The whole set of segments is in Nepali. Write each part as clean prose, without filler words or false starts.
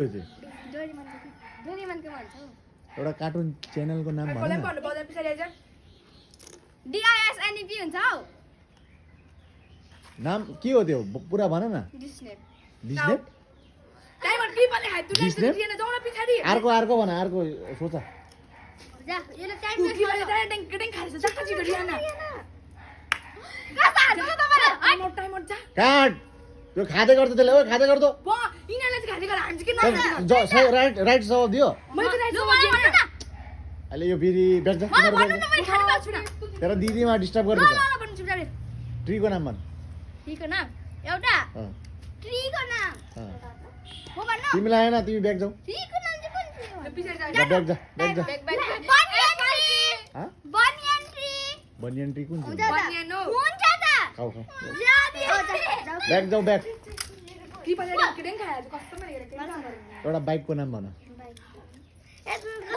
एउटा कार्टुन च्यानलको नाम भन न। DISNEP हुन्छ हौ। नाम के हो त्यो पुरा भन न। डिस्नेप। डिस्नेप टाइमर के पनि हाइ तुले दिएन जाउन पछाडी अर्को भन अर्को सोच। जा यसले टाइम के पनि डाइरेक्ट गटिङ खान्छ जक्का छिटो रियान कता हाल्छ त तपाईले टाइमर जा काट त्यो खादै गर्छ त्यसले ओ खादै गर्छ ब इनाले चाहिँ खाली गरेर हामी चाहिँ राइट जवाब दियो। मैले त राइट लु मलाई भन्नु न अहिले यो फेरि बेग्छ मलाई भन्नु न मैले खाली गर्छु न तेरो दिदीमा डिस्टर्ब गर्छ ल भन्नु छु जारे ट्रीको नाम भन। ट्रीको नाम एउटा अँ, ट्रीको नाम अँ। हो भन्नु तिमीलाई आएन तिमी ब्याग जाऊ। ट्रीको नाम चाहिँ कुन ट्री हो पछाडी जा ब्याग जा ब्याग जा। बनियन ट्री हाँ? बनियन ट्री बनियन ट्री कुन हुन्छ चाहिँ? त बनियन हो। हुन्छ त खाऊ खाऊ जादी ब्याग जाऊ ब्याग। कि पनि गटिङ खायो कस्तोमा हेरेको एउटा बाइकको नाम भन। म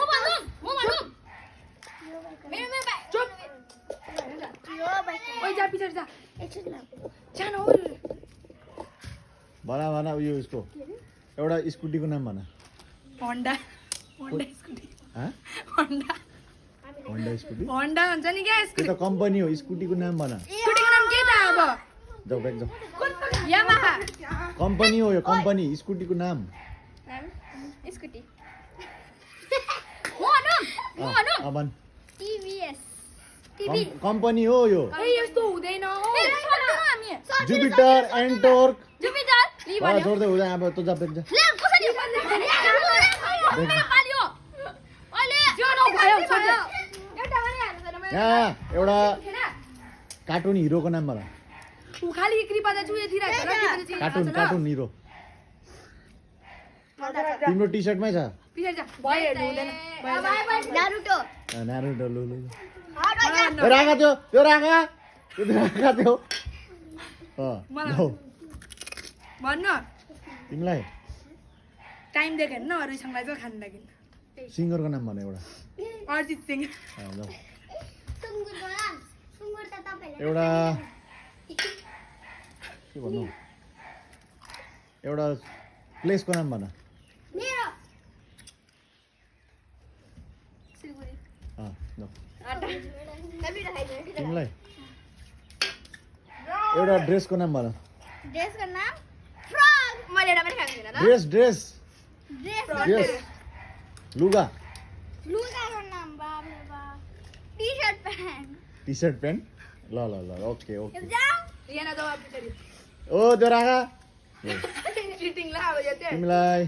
भन्नु मेरो बाइ चुप यो बाइ ओइ जा पछाडी जा एकछिन ल जान हो भन उयो उसको एउटा स्कुटीको नाम भन। होन्डा होन्डा स्कुटी हाँ? होन्डा होन्डा स्कुटी होन्डा हुन्छ नि क्या त्यो स्कुटी त कम्पनी हो स्कुटीको नाम भन। स्कुटीको नाम के त अब जाऊ ब्याग जाऊ। यामाहा कम्पनी हो यो कम्पनी स्कुटीको नाम। स्कुटी म भन्नु अँ भन। TVS टिभी कम्पनी हो यो ए यस्तो हुँदैन हो जुपिटर एन्टोर्क। जुपिटर लि भन्यो छोड्दै हुँदैन अब त जा ब्याग जा। ले कसरी पाल्यो अहिले जो नभयो छोड्छ एउटा पनि हाल्नु छैन मैले यहाँ एउटा कार्टुन हिरोको नाम भन। उ खाली कृपा दाजु यति राख्छ र कृपा दाजु कार्टुन हिरो तिम्रो टी सर्टमै छ। पछाडी जा भयो हेर्नु हुँदैन नारुतो नारुतो लु लु हट त्यो राखा त्यो राखा त्यो अँ मलाई लौ भन्न तिमीलाई टाइम देखेन न अरूसँगलाई चाहिँ खानु लागि सिङ्गरको नाम भन एउटा। अरिजित सिंह लौ सुँगुरको नाम सुँगुर त तपाईले एउटा के भन्नु एउटा प्लेसको नाम भन। मेरो सिलगढी अँ लौ आटा कति राखेको तिमीलाई एउटा ड्रेसको नाम भन। ड्रेसको नाम फ्रक मैले एउटा पनि खाएको छैन ड्रेस ड्रेस ड्रेस लुगा लुगाको नाम बाप रे बाप t shirt pant T shirt pant ल ओके जाऊ रियाना जवाब पछाडी ओ त्यो राखा चिटिङ ला अब यो चाहिँ तिमीलाई